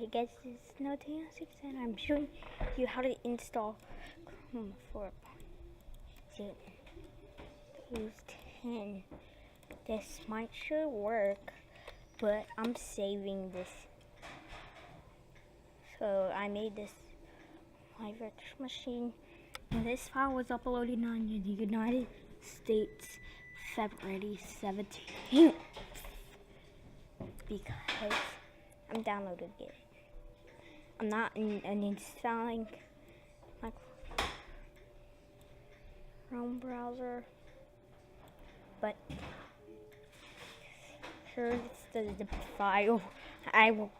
Hey guys, this is Note6 and I'm showing you how to install Chrome 4.10. This might should work, but I'm saving this. So I made this my virtual machine, and this file was uploaded on the United States February 17th because I'm downloading it. I'm not installing my Chrome browser, but here's the zip file. I will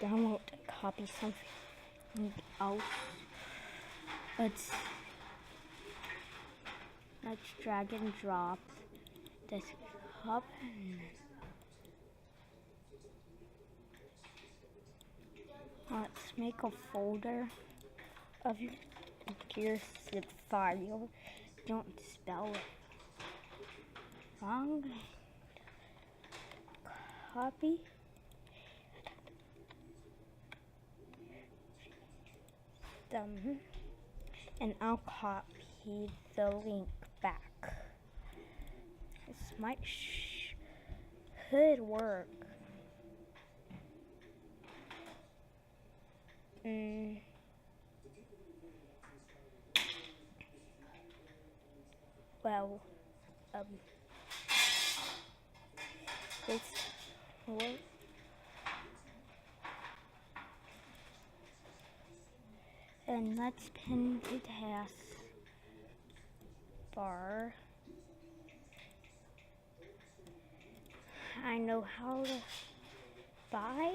download and copy something else. Let's drag and drop this up. Let's make a folder of your zip file. Don't spell it wrong. Copy. And I'll copy the link back. This might should work. Well, this works. And let's pin the task bar. I know how to buy